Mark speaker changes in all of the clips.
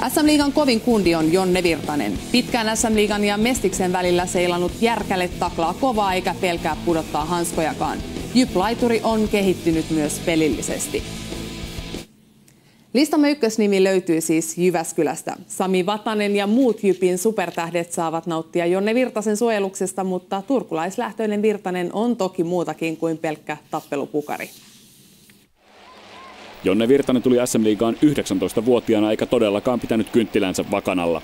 Speaker 1: SM-liigan kovin kundi on Jonne Virtanen. Pitkään SM-liigan ja Mestiksen välillä seilannut järkäle taklaa kovaa eikä pelkää pudottaa hanskojakaan. Jyp-laituri on kehittynyt myös pelillisesti. Listamme ykkösnimi löytyy siis Jyväskylästä. Sami Vatanen ja muut Jypin supertähdet saavat nauttia Jonne Virtasen suojeluksesta, mutta turkulaislähtöinen Virtanen on toki muutakin kuin pelkkä tappelupukari.
Speaker 2: Jonne Virtanen tuli SM-liigaan 19-vuotiaana eikä todellakaan pitänyt kynttilänsä vakanalla.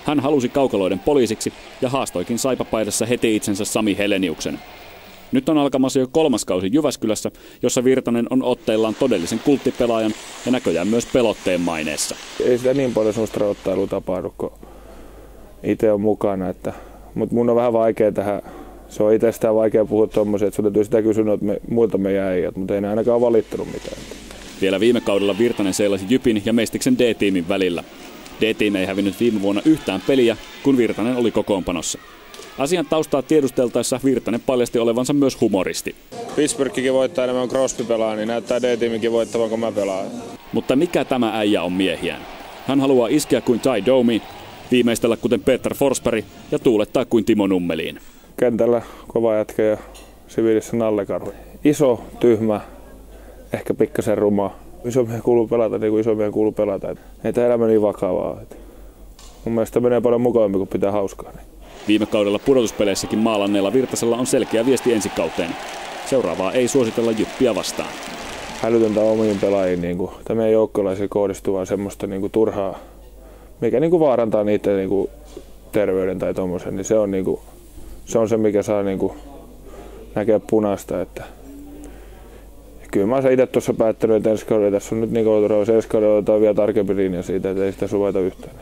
Speaker 2: Hän halusi kaukaloiden poliisiksi ja haastoikin Saipa-paidassa heti itsensä Sami Heleniuksen. Nyt on alkamassa jo 3. kausi Jyväskylässä, jossa Virtanen on otteillaan todellisen kulttipelaajan ja näköjään myös pelotteen maineessa.
Speaker 3: Ei sitä niin paljon sellaista rajoittelua tapahdu, kun itse on mukana. Mutta mun on vähän vaikea tähän. Se on itsestään vaikea puhua tommosia, että sun täytyy sitä kysynyt muilta meidän äijät, mutta ei ne ainakaan valittanut mitään.
Speaker 2: Vielä viime kaudella Virtanen seilasi Jypin ja Mestiksen D-tiimin välillä. D-tiimi ei hävinnyt viime vuonna yhtään peliä, kun Virtanen oli kokoonpanossa. Asian taustaa tiedusteltaessa Virtanen paljasti olevansa myös humoristi.
Speaker 3: Pittsburghkin voittaa enemmän Crosby pelaa, niin näyttää D-tiimikin voittavan, kun mä pelaan.
Speaker 2: Mutta mikä tämä äijä on miehiään? Hän haluaa iskeä kuin Ty Domi, viimeistellä kuten Peter Forsberg ja tuulettaa kuin Timo Nummeliin.
Speaker 3: Kentällä kova jätkä ja siviilissä nallekarhu. Iso, tyhmä, ehkä pikkasen ruma. Isommien kuuluu pelata niin kuin isommien kuuluu pelata. Ei tämä elämä niin vakavaa. Mun mielestä menee paljon mukavammin, kun pitää hauskaa.
Speaker 2: Viime kaudella pudotuspeleissäkin maalanneella Virtasella on selkeä viesti ensikauteen. Seuraavaa ei suositella Jyppiä vastaan.
Speaker 3: Hälytöntä omiin pelaajiin. Niin tämä ei joukkolaisille kohdistu vaan semmoista niin turhaa, mikä niin vaarantaa niiden niin terveyden tai tommosen. Niin se on se, mikä saa niin näkeä punaista. Että kyllä mä oon itse tuossa päättänyt, että ensi kaudella tässä on nyt niin ensi kaudella otetaan vielä tarkempi linja siitä, että ei sitä suvaita yhtään.